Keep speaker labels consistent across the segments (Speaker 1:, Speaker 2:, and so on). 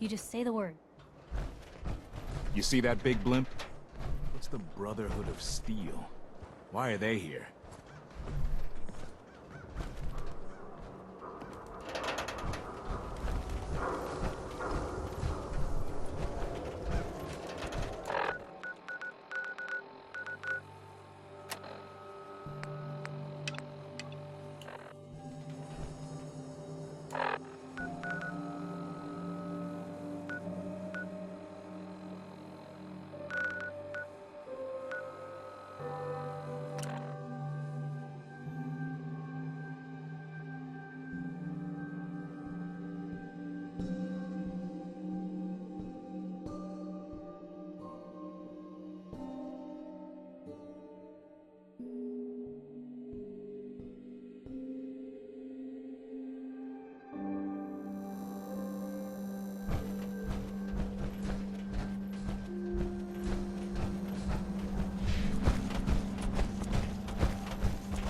Speaker 1: You just say the word.
Speaker 2: You see that big blimp? What's the Brotherhood of Steel? Why are they here?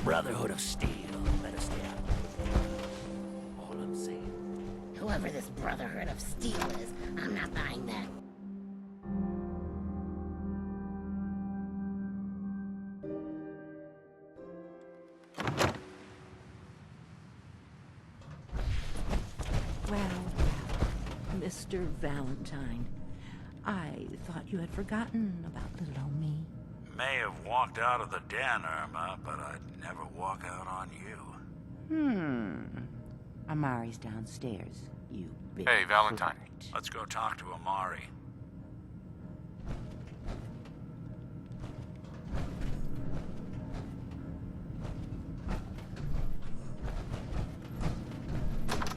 Speaker 3: Brotherhood of Steel, let us stay out. All I'm saying.
Speaker 4: Whoever this Brotherhood of Steel is, I'm not buying that.
Speaker 5: Well, Mr. Valentine, I thought you had forgotten about little old me.
Speaker 3: May have walked out of the den, Irma, but I'd never walk out on you.
Speaker 5: Amari's downstairs, you big
Speaker 6: Hey, Valentine.
Speaker 5: flirt.
Speaker 3: Let's go talk to Amari.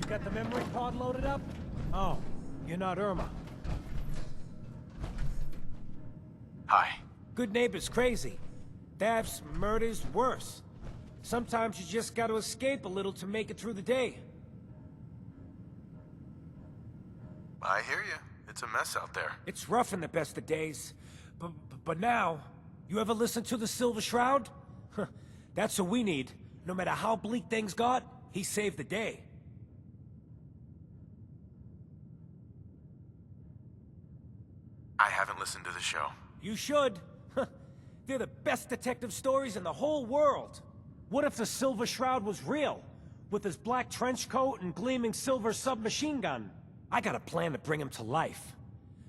Speaker 7: You got the memory pod loaded up? Oh, you're not Irma.
Speaker 6: Hi.
Speaker 7: Good neighbor's crazy. Thefts, murders, worse. Sometimes you just gotta escape a little to make it through the day.
Speaker 6: I hear you. It's a mess out there.
Speaker 7: It's rough in the best of days. But now, you ever listen to the Silver Shroud? Huh, that's what we need. No matter how bleak things got, he saved the day.
Speaker 6: I haven't listened to the show.
Speaker 7: You should. They're the best detective stories in the whole world. What if the Silver Shroud was real? With his black trench coat and gleaming silver submachine gun? I got a plan to bring him to life.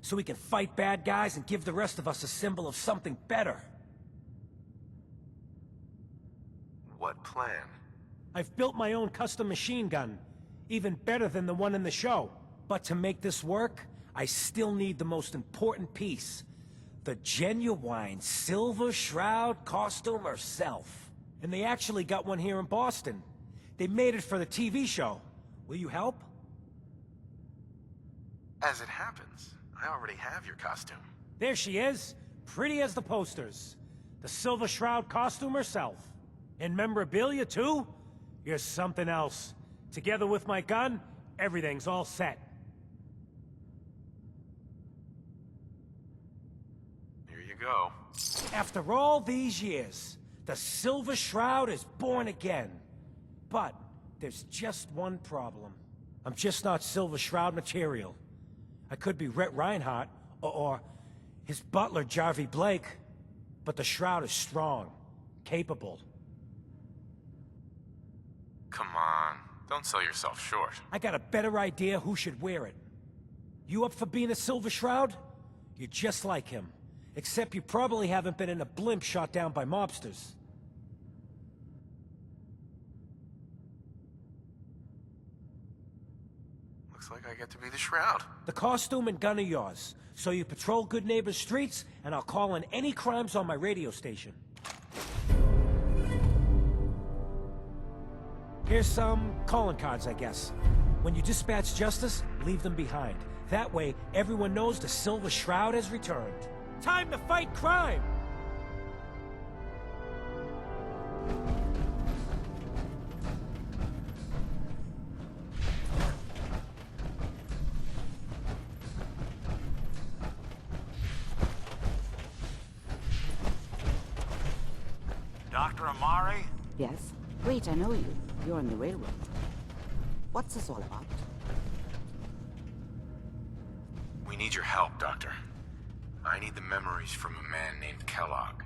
Speaker 7: So we can fight bad guys and give the rest of us a symbol of something better.
Speaker 6: What plan?
Speaker 7: I've built my own custom machine gun. Even better than the one in the show. But to make this work, I still need the most important piece. The genuine Silver Shroud costume herself. And they actually got one here in Boston. They made it for the TV show. Will you help?
Speaker 6: As it happens, I already have your costume.
Speaker 7: There she is, pretty as the posters. The Silver Shroud costume herself. And memorabilia too? You're something else. Together with my gun, everything's all set.
Speaker 6: Here you go.
Speaker 7: After all these years, the Silver Shroud is born again. But there's just one problem. I'm just not Silver Shroud material. I could be Rhett Reinhardt, or his butler, Jarvie Blake. But the Shroud is strong, capable.
Speaker 6: Come on. Don't sell yourself short.
Speaker 7: I got a better idea who should wear it. You up for being a Silver Shroud? You're just like him. Except you probably haven't been in a blimp shot down by mobsters.
Speaker 6: Looks like I get to be the Shroud.
Speaker 7: The costume and gun are yours. So you patrol Good Neighbor's streets, and I'll call in any crimes on my radio station. Here's some calling cards, I guess. When you dispatch justice, leave them behind. That way, everyone knows the Silver Shroud has returned. Time to fight crime!
Speaker 3: Dr. Amari?
Speaker 8: Yes? Wait, I know you. You're on the railroad. What's this all about?
Speaker 6: We need your help, Doctor. I need the memories from a man named Kellogg.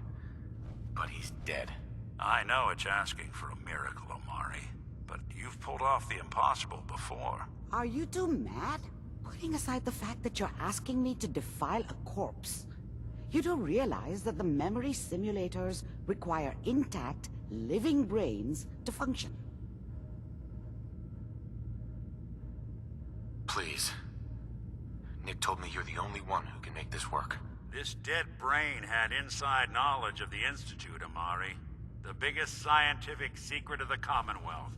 Speaker 6: But he's dead.
Speaker 3: I know it's asking for a miracle, Amari, but you've pulled off the impossible before.
Speaker 8: Are you two mad? Putting aside the fact that you're asking me to defile a corpse, you don't realize that the memory simulators require intact, living brains to function.
Speaker 6: Please. Nick told me you're the only one who can make this work.
Speaker 3: This dead brain had inside knowledge of the Institute, Amari. The biggest scientific secret of the Commonwealth.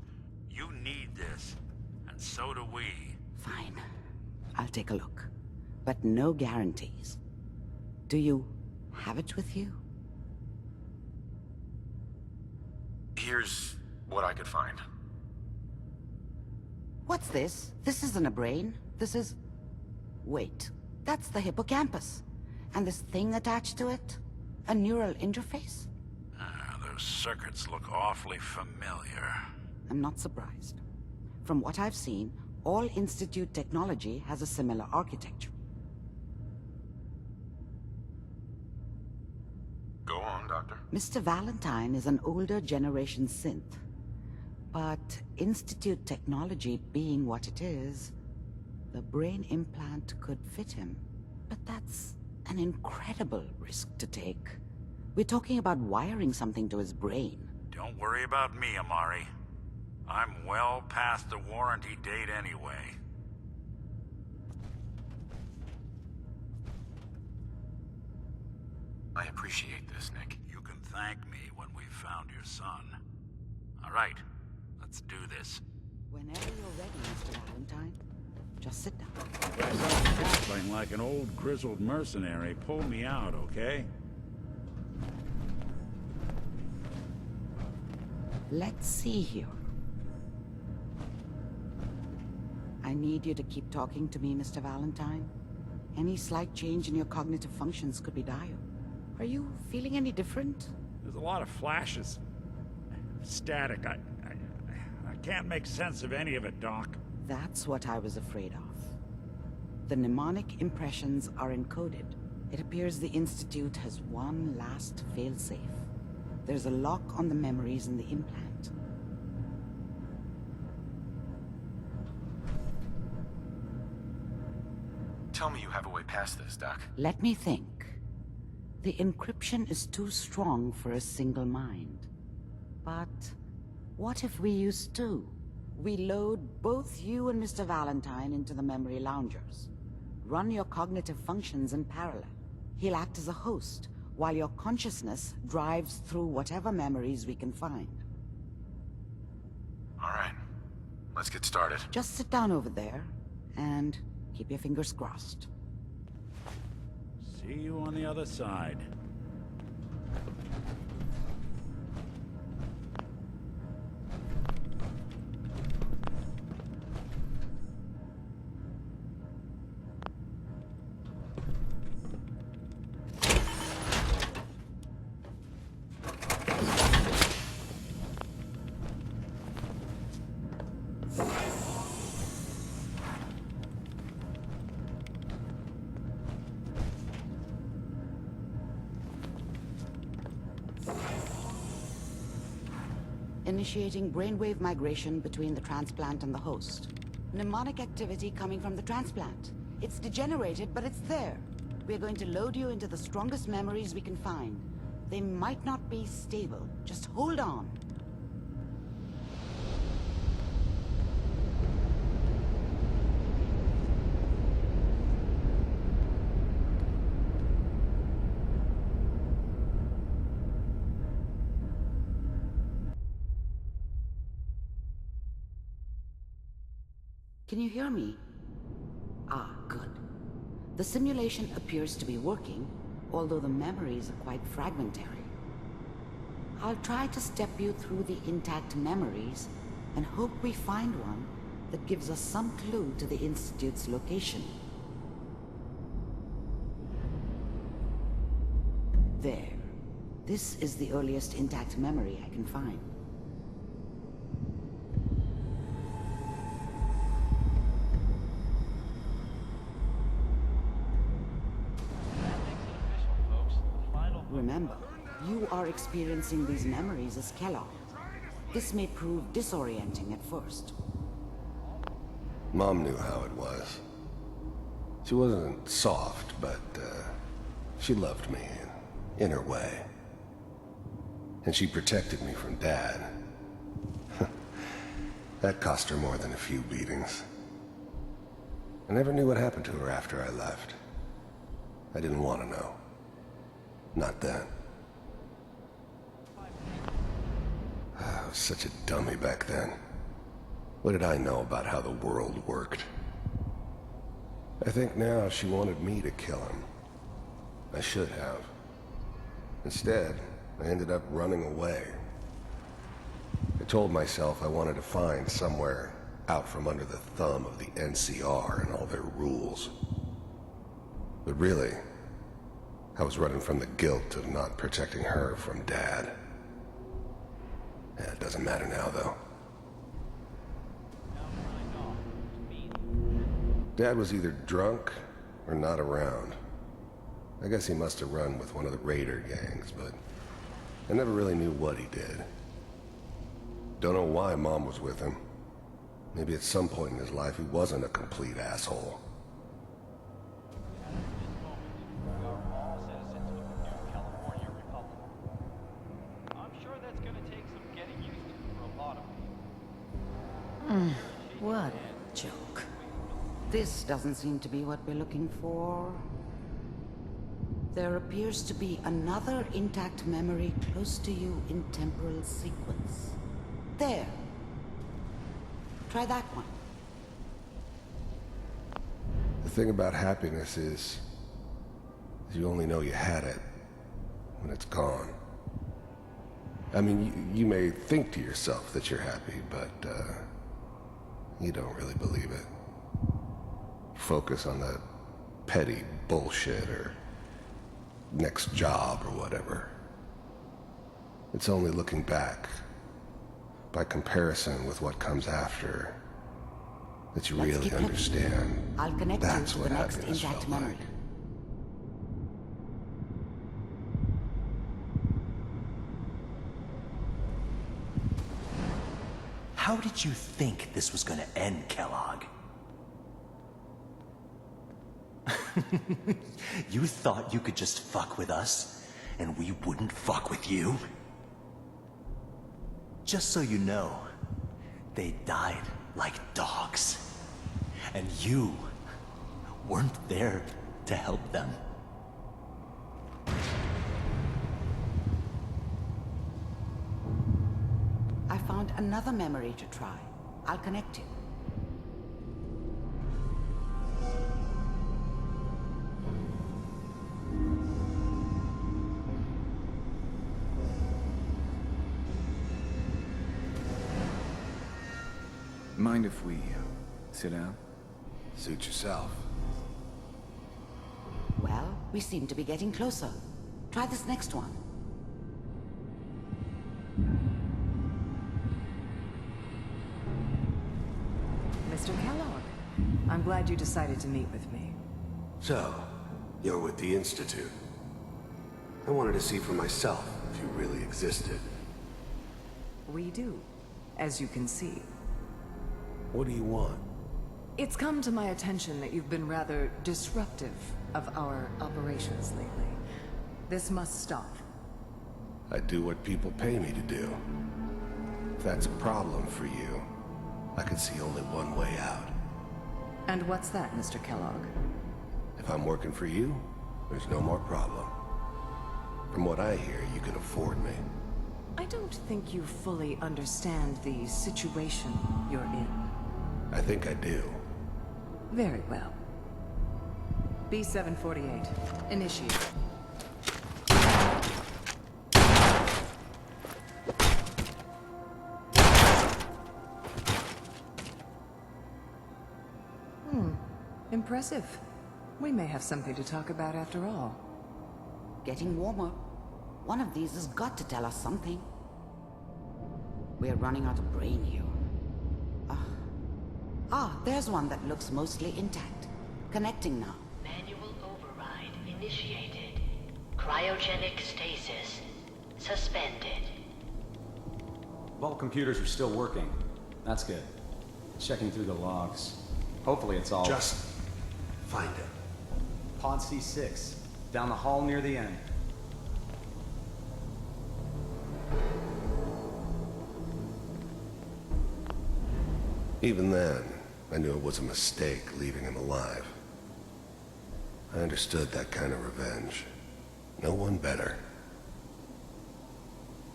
Speaker 3: You need this, and so do we.
Speaker 8: Fine. I'll take a look. But no guarantees. Do you have it with you?
Speaker 6: Here's what I could find.
Speaker 8: What's this? This isn't a brain. This is... Wait. That's the hippocampus. And this thing attached to it? A neural interface?
Speaker 3: Those circuits look awfully familiar.
Speaker 8: I'm not surprised. From what I've seen, all Institute technology has a similar architecture.
Speaker 6: Go on, Doctor.
Speaker 8: Mr. Valentine is an older generation synth. But Institute technology being what it is, the brain implant could fit him. But that's an incredible risk to take. We're talking about wiring something to his brain.
Speaker 3: Don't worry about me, Amari. I'm well past the warranty date anyway.
Speaker 6: I appreciate this, Nick.
Speaker 3: You can thank me when we've found your son. All right, let's do this.
Speaker 8: Whenever you're ready, Mr. Valentine, just sit down.
Speaker 3: Playing like an old grizzled mercenary. Pull me out, okay?
Speaker 8: Let's see here. I need you to keep talking to me, Mr. Valentine. Any slight change in your cognitive functions could be dire. Are you feeling any different?
Speaker 1: There's a lot of flashes. Static. I can't make sense of any of it, Doc.
Speaker 8: That's what I was afraid of. The mnemonic impressions are encoded. It appears the Institute has one last failsafe. There's a lock on the memories in the implant.
Speaker 6: Tell me you have a way past this, Doc.
Speaker 8: Let me think. The encryption is too strong for a single mind. But what if we use two? We load both you and Mr. Valentine into the memory loungers. Run your cognitive functions in parallel. He'll act as a host, while your consciousness drives through whatever memories we can find.
Speaker 6: All right. Let's get started.
Speaker 8: Just sit down over there, and keep your fingers crossed.
Speaker 1: See you on the other side.
Speaker 8: Initiating brainwave migration between the transplant and the host. Mnemonic activity coming from the transplant. It's degenerated, but it's there. We're going to load you into the strongest memories we can find. They might not be stable. Just hold on. Can you hear me? Ah, good. The simulation appears to be working, although the memories are quite fragmentary. I'll try to step you through the intact memories and hope we find one that gives us some clue to the Institute's location. There. This is the earliest intact memory I can find. Remember, you are experiencing these memories as Kellogg. This may prove disorienting at first.
Speaker 9: Mom knew how it was. She wasn't soft, but she loved me in her way. And she protected me from Dad. That cost her more than a few beatings. I never knew what happened to her after I left. I didn't want to know. Not then. I was such a dummy back then. What did I know about how the world worked? I think now she wanted me to kill him. I should have. Instead, I ended up running away. I told myself I wanted to find somewhere out from under the thumb of the NCR and all their rules. But really, I was running from the guilt of not protecting her from Dad. Yeah, it doesn't matter now, though. Dad was either drunk or not around. I guess he must have run with one of the raider gangs, but I never really knew what he did. Don't know why Mom was with him. Maybe at some point in his life he wasn't a complete asshole.
Speaker 8: What a joke. This doesn't seem to be what we're looking for. There appears to be another intact memory close to you in temporal sequence. There. Try that one.
Speaker 9: The thing about happiness is you only know you had it when it's gone. I mean, you may think to yourself that you're happy, but you don't really believe it. Focus on the petty bullshit or next job or whatever. It's only looking back, by comparison with what comes after, that you
Speaker 8: Let's
Speaker 9: really
Speaker 8: keep looking.
Speaker 9: understand.
Speaker 8: I'll connect you
Speaker 9: That's
Speaker 8: to
Speaker 9: what
Speaker 8: the next
Speaker 9: happiness
Speaker 8: intact
Speaker 9: felt
Speaker 8: memory.
Speaker 9: like.
Speaker 10: How did you think this was gonna end, Kellogg? You thought you could just fuck with us, and we wouldn't fuck with you? Just so you know, they died like dogs. And you weren't there to help them.
Speaker 8: I found another memory to try. I'll connect you.
Speaker 2: Mind if we sit down?
Speaker 9: Suit yourself.
Speaker 8: Well, we seem to be getting closer. Try this next one.
Speaker 11: Mr. Kellogg, I'm glad you decided to meet with me.
Speaker 9: So, you're with the Institute. I wanted to see for myself if you really existed.
Speaker 11: We do, as you can see.
Speaker 9: What do you want?
Speaker 11: It's come to my attention that you've been rather disruptive of our operations lately. This must stop.
Speaker 9: I do what people pay me to do. If that's a problem for you, I could see only one way out.
Speaker 11: And what's that, Mr. Kellogg?
Speaker 9: If I'm working for you, there's no more problem. From what I hear, you can afford me.
Speaker 11: I don't think you fully understand the situation you're in.
Speaker 9: I think I do.
Speaker 11: Very well. B-748, initiate. Impressive. We may have something to talk about after all.
Speaker 8: Getting warmer. One of these has got to tell us something. We're running out of brain here. There's one that looks mostly intact. Connecting now.
Speaker 4: Manual override initiated.
Speaker 12: Cryogenic stasis suspended.
Speaker 13: Vault computers are still working. That's good. Checking through the logs. Hopefully it's all...
Speaker 9: Just find it.
Speaker 13: Pod C6. Down the hall near the end.
Speaker 9: Even then, I knew it was a mistake leaving him alive. I understood that kind of revenge. No one better.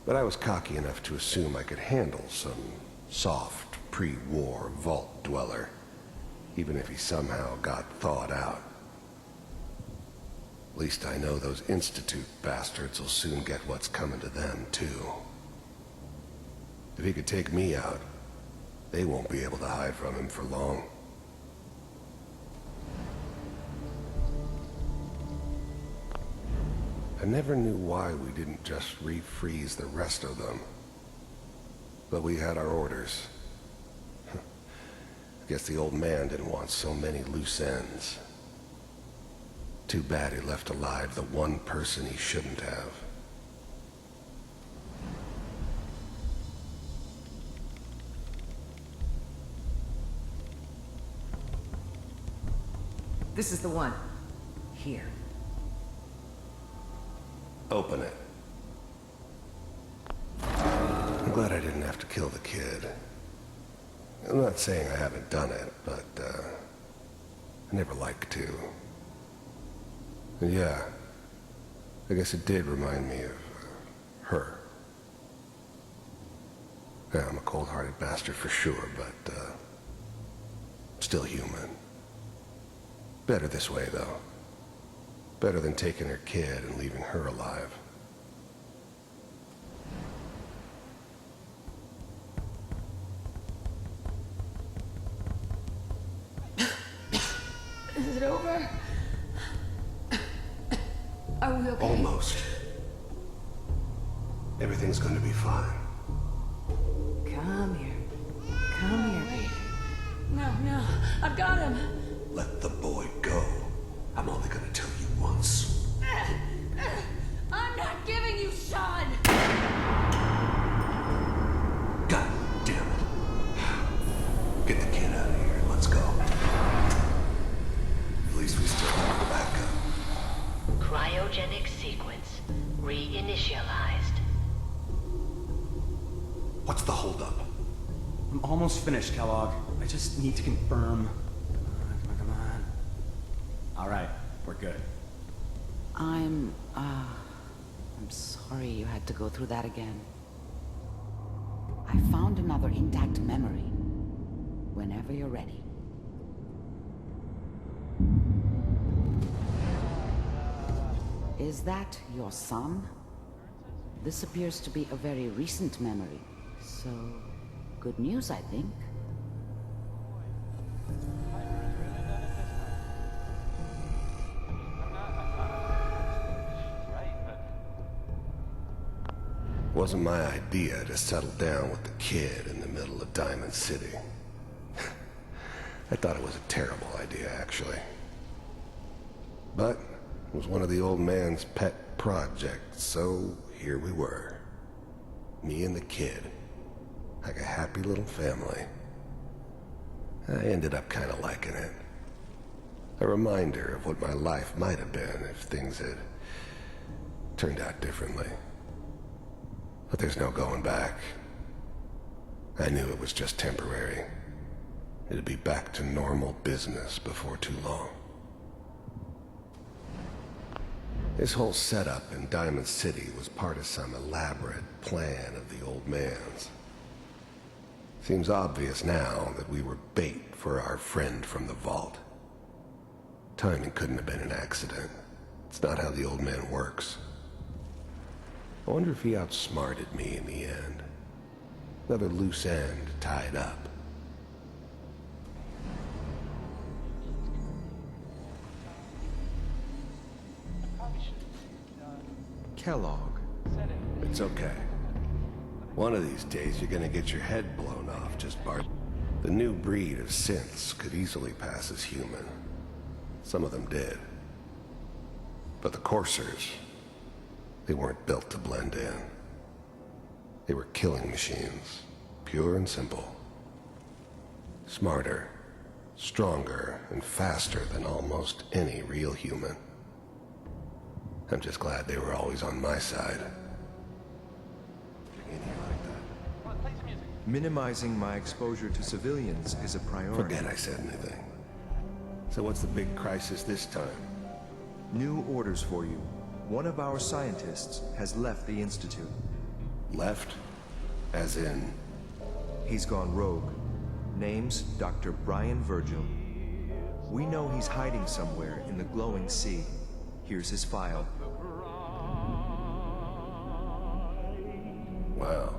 Speaker 9: But I was cocky enough to assume I could handle some soft, pre-war vault dweller, even if he somehow got thawed out. At least I know those Institute bastards will soon get what's coming to them, too. If he could take me out, they won't be able to hide from him for long. I never knew why we didn't just refreeze the rest of them. But we had our orders. I guess the old man didn't want so many loose ends. Too bad he left alive the one person he shouldn't have.
Speaker 11: This is the one. Here.
Speaker 9: Open it. I'm glad I didn't have to kill the kid. I'm not saying I haven't done it, but, I never like to. And yeah, I guess it did remind me of, her. Yeah, I'm a cold-hearted bastard for sure, but, still human. Better this way, though. Better than taking her kid and leaving her alive.
Speaker 11: Is it over? Are we okay?
Speaker 9: Almost. Everything's going to be fine.
Speaker 11: Come here. Come here, baby. No, I've got him.
Speaker 9: Let the boy go. I'm only gonna tell you once.
Speaker 11: I'm not giving you Sean!
Speaker 9: God damn it. Get the kid out of here and let's go. At least we still have the backup.
Speaker 12: Cryogenic sequence reinitialized.
Speaker 9: What's the holdup?
Speaker 13: I'm almost finished, Kellogg. I just need to confirm. Come on. All right, we're good.
Speaker 8: I'm sorry you had to go through that again. I found another intact memory. Whenever you're ready. Is that your son? This appears to be a very recent memory, so good news, I think.
Speaker 9: Wasn't my idea to settle down with the kid in the middle of Diamond City. I thought it was a terrible idea, actually. But it was one of the old man's pet projects, so here we were. Me and the kid. Like a happy little family. I ended up kind of liking it. A reminder of what my life might have been if things had turned out differently. But there's no going back. I knew it was just temporary. It'd be back to normal business before too long. This whole setup in Diamond City was part of some elaborate plan of the old man's. Seems obvious now that we were bait for our friend from the vault. Timing couldn't have been an accident. It's not how the old man works. I wonder if he outsmarted me in the end. Another loose end tied up.
Speaker 14: Kellogg.
Speaker 9: It's okay. One of these days you're gonna get your head blown off just bark. The new breed of synths could easily pass as human. Some of them did. But the coursers, They weren't built to blend in. They were killing machines, pure and simple. Smarter, stronger, and faster than almost any real human. I'm just glad they were always on my side.
Speaker 14: Minimizing my exposure to civilians is a priority.
Speaker 9: Forget I said anything. So what's the big crisis this time?
Speaker 14: New orders for you. One of our scientists has left the Institute.
Speaker 9: Left? As in?
Speaker 14: He's gone rogue. Name's Dr. Brian Virgil. We know he's hiding somewhere in the glowing sea. Here's his file.
Speaker 9: Wow.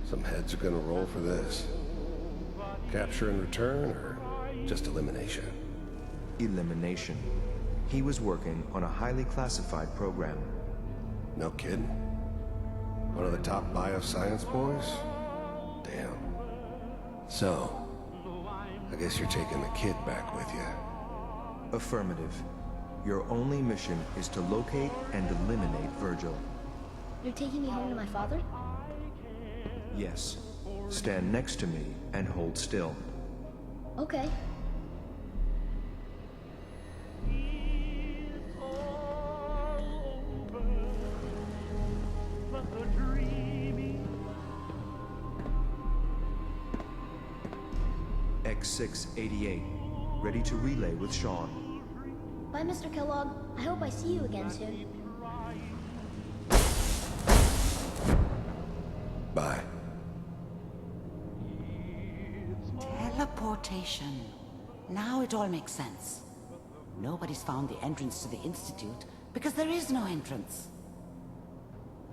Speaker 9: Some heads are gonna roll for this. Capture and return, or just elimination?
Speaker 14: Elimination. He was working on a highly classified program.
Speaker 9: No kidding. One of the top bioscience boys? Damn. So, I guess you're taking the kid back with you.
Speaker 14: Affirmative. Your only mission is to locate and eliminate Virgil.
Speaker 15: You're taking me home to my father?
Speaker 14: Yes. Stand next to me and hold still.
Speaker 15: Okay.
Speaker 14: X688. Ready to relay with Sean.
Speaker 15: Bye, Mr. Kellogg. I hope I see you again soon.
Speaker 9: Bye.
Speaker 8: Teleportation. Now it all makes sense. Nobody's found the entrance to the Institute because there is no entrance.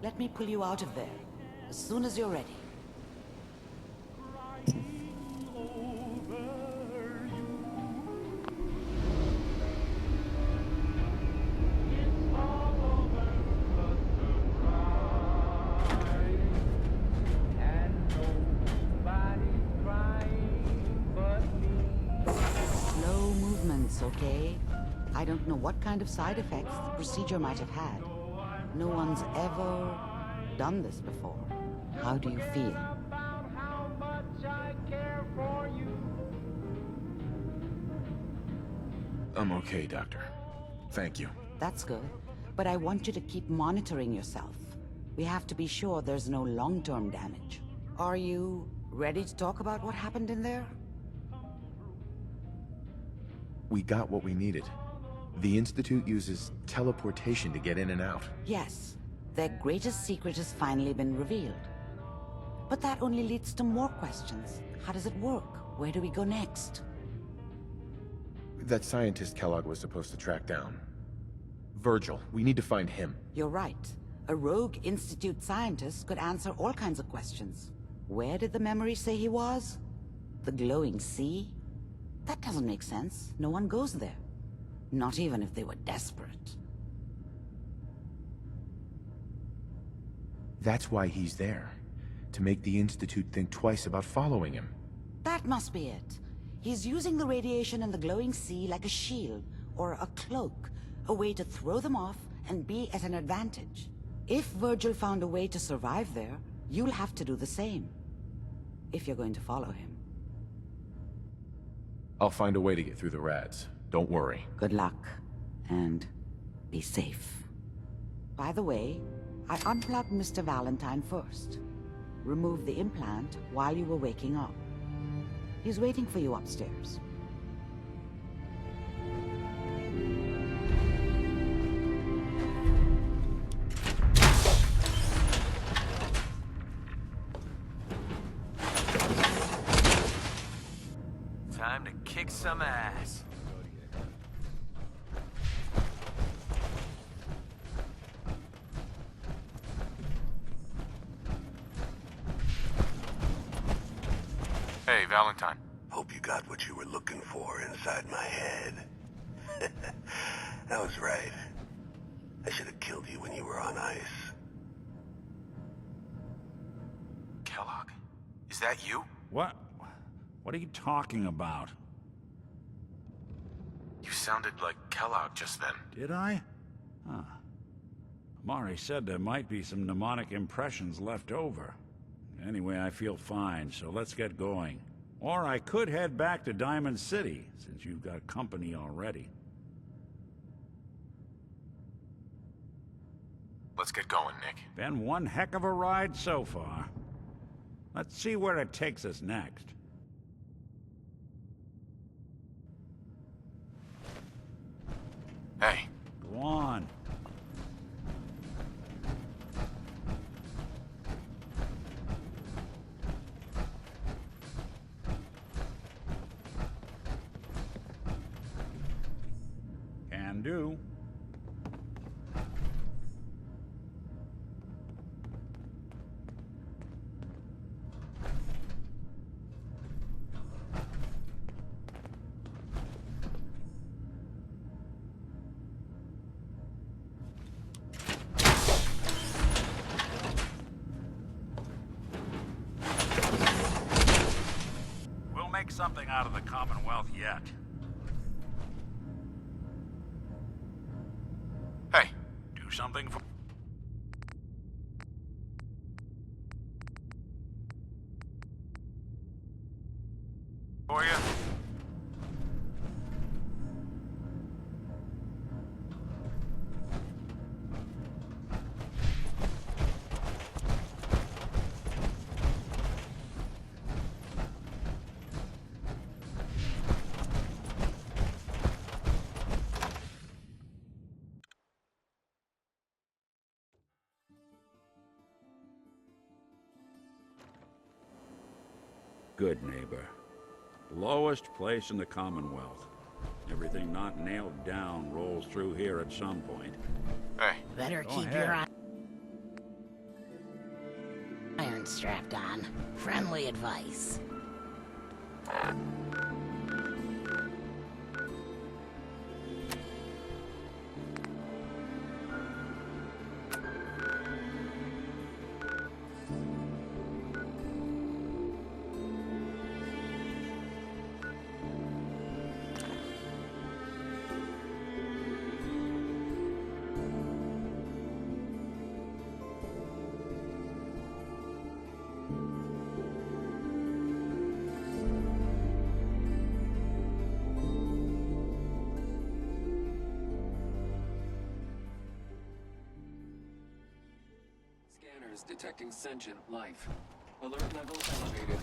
Speaker 8: Let me pull you out of there as soon as you're ready. Slow movements, okay? I don't know what kind of side effects the procedure might have had. No one's ever done this before. How do you feel?
Speaker 2: I'm okay, Doctor. Thank you.
Speaker 8: That's good. But I want you to keep monitoring yourself. We have to be sure there's no long-term damage. Are you ready to talk about what happened in there?
Speaker 2: We got what we needed. The Institute uses teleportation to get in and out.
Speaker 8: Yes. Their greatest secret has finally been revealed. But that only leads to more questions. How does it work? Where do we go next?
Speaker 2: That scientist Kellogg was supposed to track down. Virgil, we need to find him.
Speaker 8: You're right. A rogue Institute scientist could answer all kinds of questions. Where did the memory say he was? The glowing sea? That doesn't make sense. No one goes there. Not even if they were desperate.
Speaker 2: That's why he's there. To make the Institute think twice about following him.
Speaker 8: That must be it. He's using the radiation in the glowing sea like a shield, or a cloak, a way to throw them off and be at an advantage. If Virgil found a way to survive there, you'll have to do the same. If you're going to follow him.
Speaker 2: I'll find a way to get through the rads. Don't worry.
Speaker 8: Good luck, and be safe. By the way, I unplugged Mr. Valentine first. Removed the implant while you were waking up. He's waiting for you upstairs.
Speaker 10: Time to kick some ass.
Speaker 6: Hey, Valentine.
Speaker 9: Hope you got what you were looking for inside my head. I was right. I should have killed you when you were on ice.
Speaker 6: Kellogg, is that you?
Speaker 1: What? What are you talking about?
Speaker 6: You sounded like Kellogg just then.
Speaker 1: Did I? Huh. Mari said there might be some mnemonic impressions left over. Anyway, I feel fine, so let's get going. Or I could head back to Diamond City, since you've got company already.
Speaker 6: Let's get going, Nick.
Speaker 1: Been one heck of a ride so far. Let's see where it takes us next.
Speaker 6: Hey.
Speaker 1: Go on. Can do. We'll make something out of the Commonwealth yet.
Speaker 6: Hey.
Speaker 1: Do something for you. Good neighbor. Lowest place in the Commonwealth. Everything not nailed down rolls through here at some point.
Speaker 6: Hey.
Speaker 4: Better
Speaker 1: Go
Speaker 4: keep
Speaker 1: ahead.
Speaker 4: your iron strapped on. Friendly advice.
Speaker 16: Scanners detecting sentient life. Alert level elevated.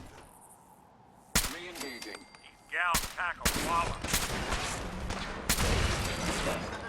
Speaker 16: Re-engaging.
Speaker 3: These gals tackle Waller. To the depth.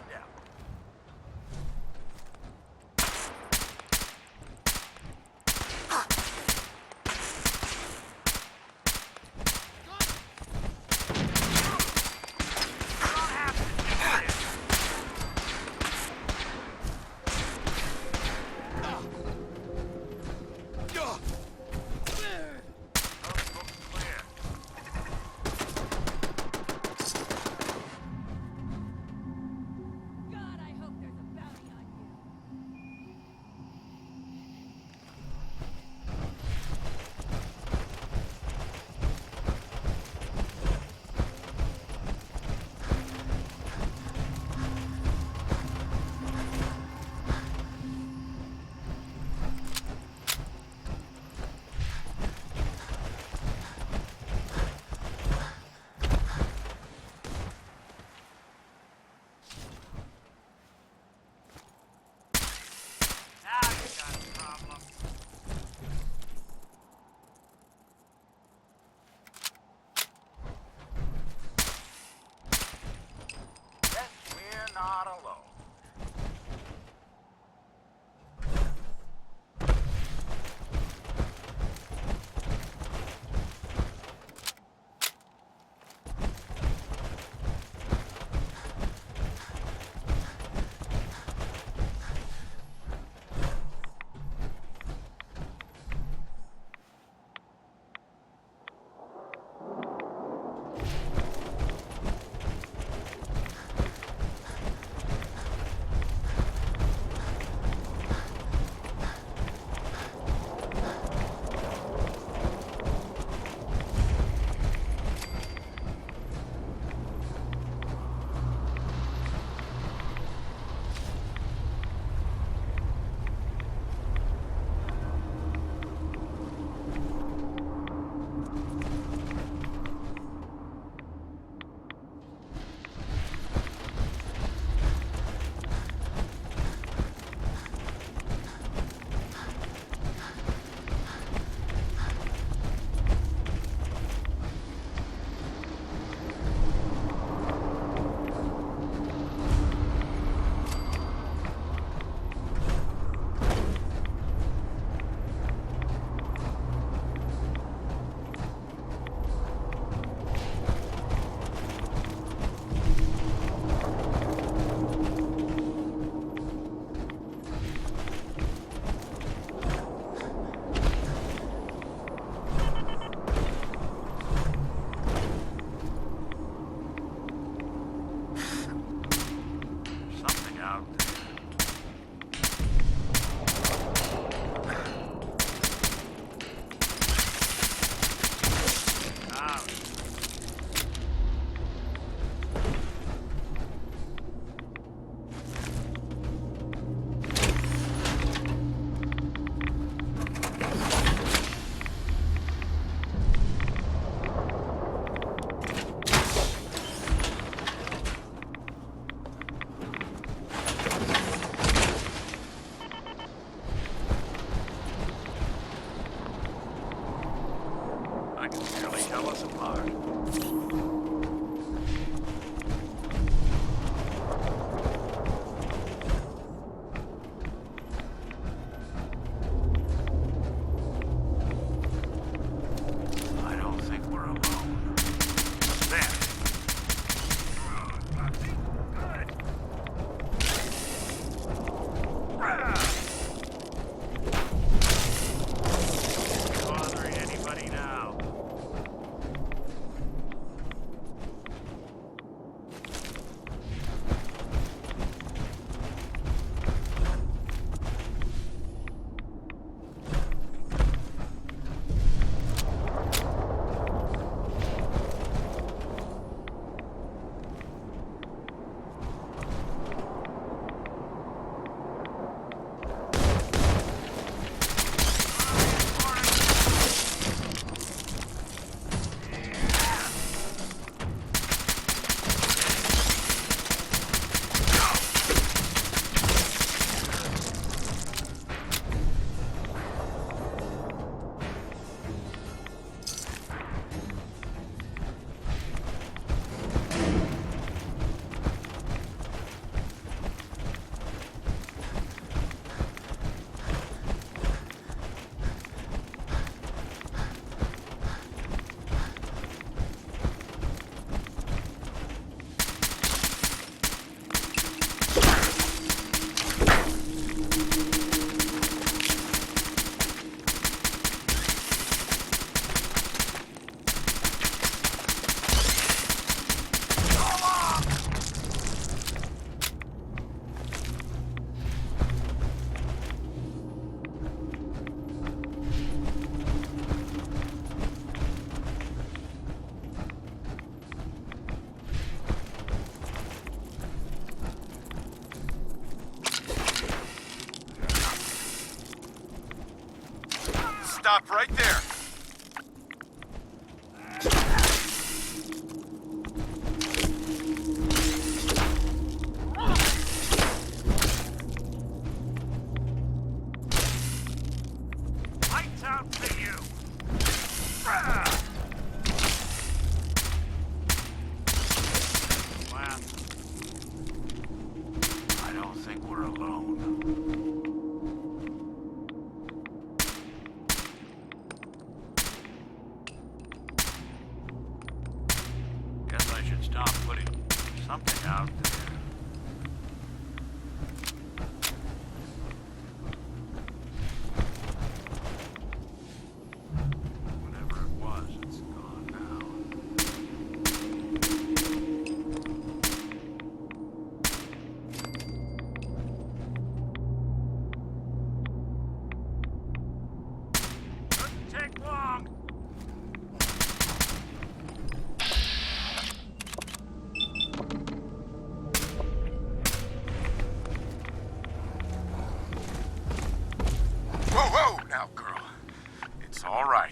Speaker 6: Stop right there.
Speaker 3: Lights out to you! Well, I don't think we're alone. Guess I should stop putting something out there. Whatever it was, it's gone now. Doesn't take long.
Speaker 6: Whoa, whoa! Now, girl. It's all right.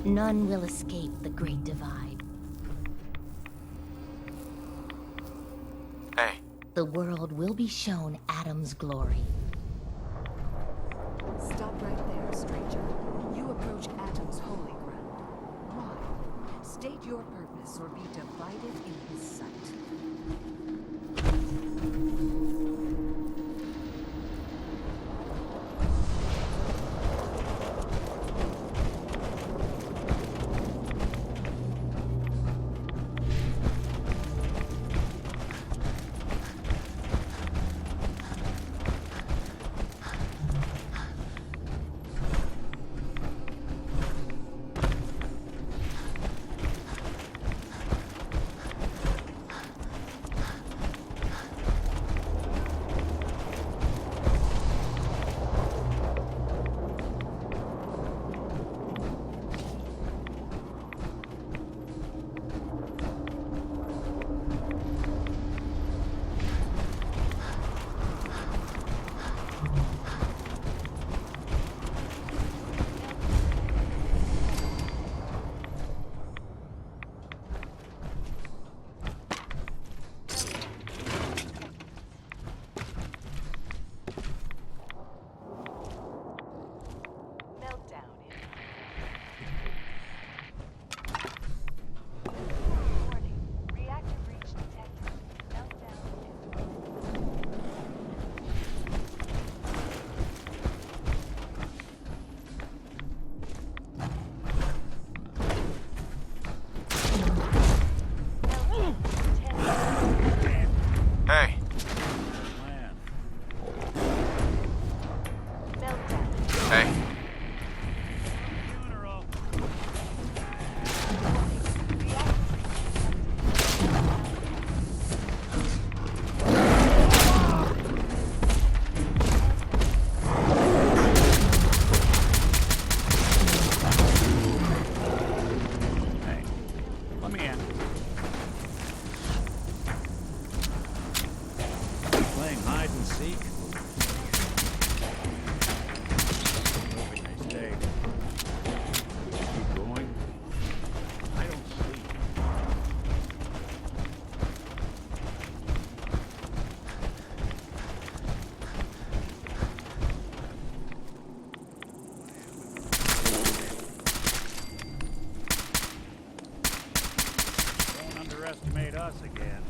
Speaker 15: None will escape the Great Divide.
Speaker 6: Hey.
Speaker 15: The world will be shown Adam's glory.
Speaker 11: Stop right there, stranger. You approach Atom's holy ground. Why? State your purpose or be divided in his sight.
Speaker 6: Hey. Hey.
Speaker 1: Let me in. Playing hide and seek? Hope they stay. Keep going. I don't sleep. Don't underestimate us again.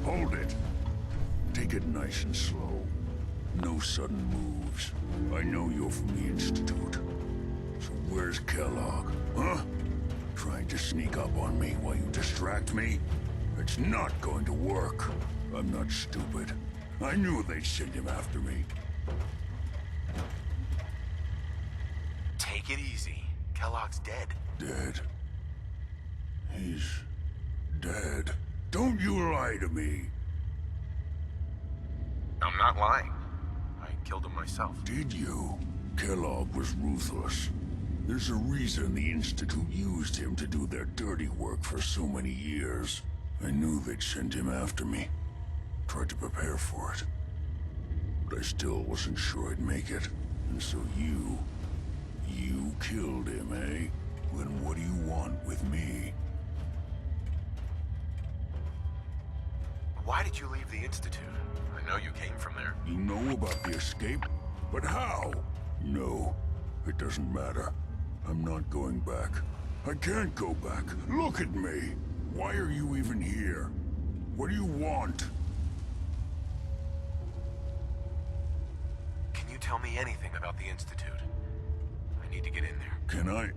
Speaker 17: Hold it. Take it nice and slow. No sudden moves. I know you're from the Institute. So where's Kellogg, huh? Trying to sneak up on me while you distract me? It's not going to work. I'm not stupid. I knew they'd send him after me.
Speaker 6: Take it easy. Kellogg's dead.
Speaker 17: Dead? He's dead. Don't you lie to me.
Speaker 6: I'm not lying. I killed him myself.
Speaker 17: Did you? Kellogg was ruthless. There's a reason the Institute used him to do their dirty work for so many years. I knew they'd send him after me. Tried to prepare for it. But I still wasn't sure I'd make it. And so you killed him, eh? Then what do you want with me?
Speaker 6: Why did you leave the Institute? I know you came from there.
Speaker 17: You know about the escape? But how? No, it doesn't matter. I'm not going back. I can't go back. Look at me. Why are you even here? What do you want?
Speaker 6: Can you tell me anything about the Institute? I need to get in there.
Speaker 17: Can I?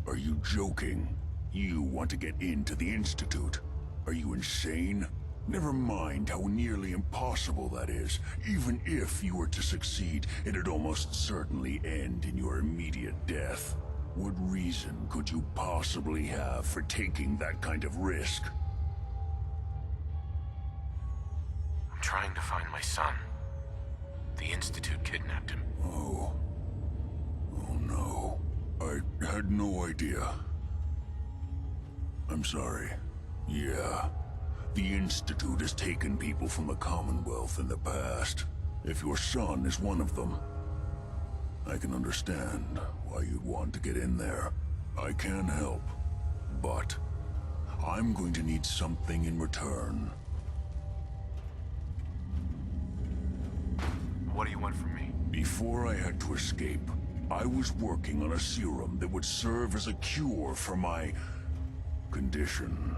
Speaker 17: Are you joking? You want to get into the Institute? Are you insane? Never mind how nearly impossible that is. Even if you were to succeed, it'd almost certainly end in your immediate death. What reason could you possibly have for taking that kind of risk?
Speaker 6: I'm trying to find my son. The Institute kidnapped him.
Speaker 17: Oh. Oh no. I had no idea. I'm sorry. Yeah. The Institute has taken people from the Commonwealth in the past. If your son is one of them, I can understand why you'd want to get in there. I can help, but I'm going to need something in return.
Speaker 6: What do you want from me?
Speaker 17: Before I had to escape, I was working on a serum that would serve as a cure for my condition.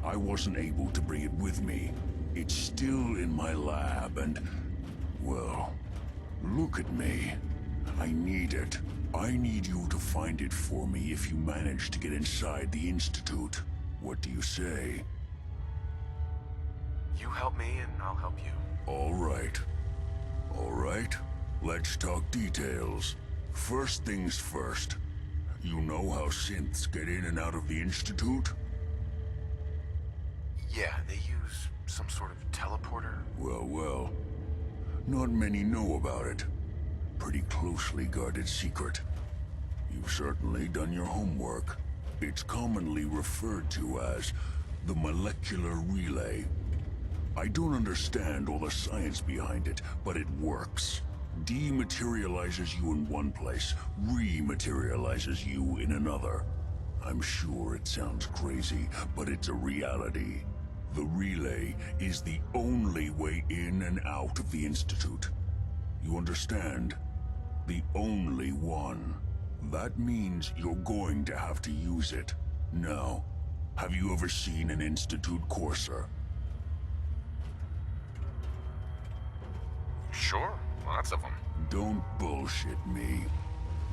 Speaker 17: I wasn't able to bring it with me. It's still in my lab and, well, look at me. I need it. I need you to find it for me if you manage to get inside the Institute. What do you say?
Speaker 6: You help me and I'll help you.
Speaker 17: All right. All right. Let's talk details. First things first. You know how synths get in and out of the Institute?
Speaker 6: Yeah, they use some sort of teleporter.
Speaker 17: Well, well. Not many know about it. Pretty closely guarded secret. You've certainly done your homework. It's commonly referred to as the molecular relay. I don't understand all the science behind it, but it works. Dematerializes you in one place, rematerializes you in another. I'm sure it sounds crazy, but it's a reality. The relay is the only way in and out of the Institute. You understand? The only one. That means you're going to have to use it. Now, have you ever seen an Institute courser?
Speaker 6: Sure, lots of them.
Speaker 17: Don't bullshit me.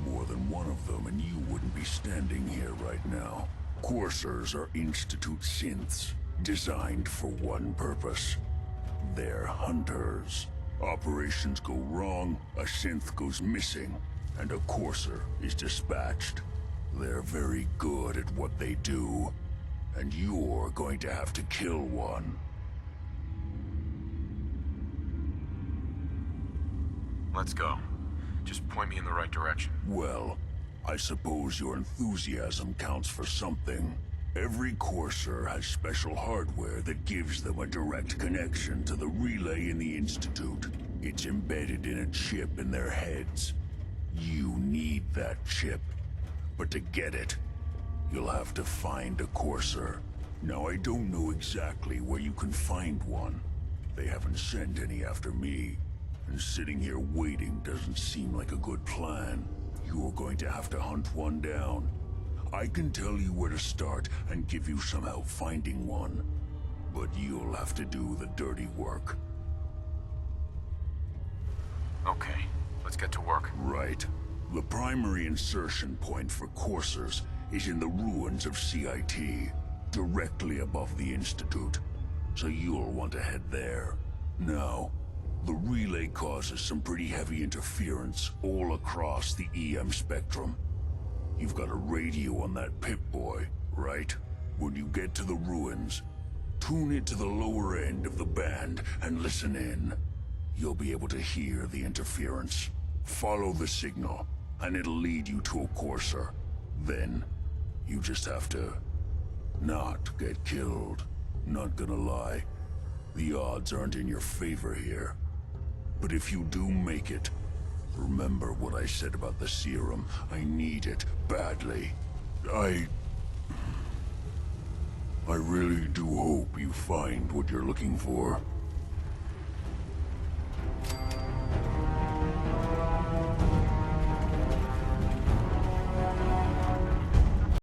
Speaker 17: More than one of them and you wouldn't be standing here right now. Coursers are Institute synths, designed for one purpose. They're hunters. Operations go wrong, a synth goes missing, and a courser is dispatched. They're very good at what they do, and you're going to have to kill one.
Speaker 6: Let's go. Just point me in the right direction.
Speaker 17: Well, I suppose your enthusiasm counts for something. Every courser has special hardware that gives them a direct connection to the relay in the Institute. It's embedded in a chip in their heads. You need that chip. But to get it, you'll have to find a courser. Now, I don't know exactly where you can find one. They haven't sent any after me. And sitting here waiting doesn't seem like a good plan. You're going to have to hunt one down. I can tell you where to start and give you some help finding one. But you'll have to do the dirty work.
Speaker 6: Okay, let's get to work.
Speaker 17: Right. The primary insertion point for coursers is in the ruins of CIT, directly above the Institute. So you'll want to head there. Now, the relay causes some pretty heavy interference all across the EM spectrum. You've got a radio on that Pip-Boy, right? When you get to the ruins, tune it to the lower end of the band and listen in. You'll be able to hear the interference. Follow the signal, and it'll lead you to a courser. Then, you just have to not get killed. Not gonna lie, the odds aren't in your favor here. But if you do make it, remember what I said about the serum. I need it badly. I really do hope you find what you're looking for.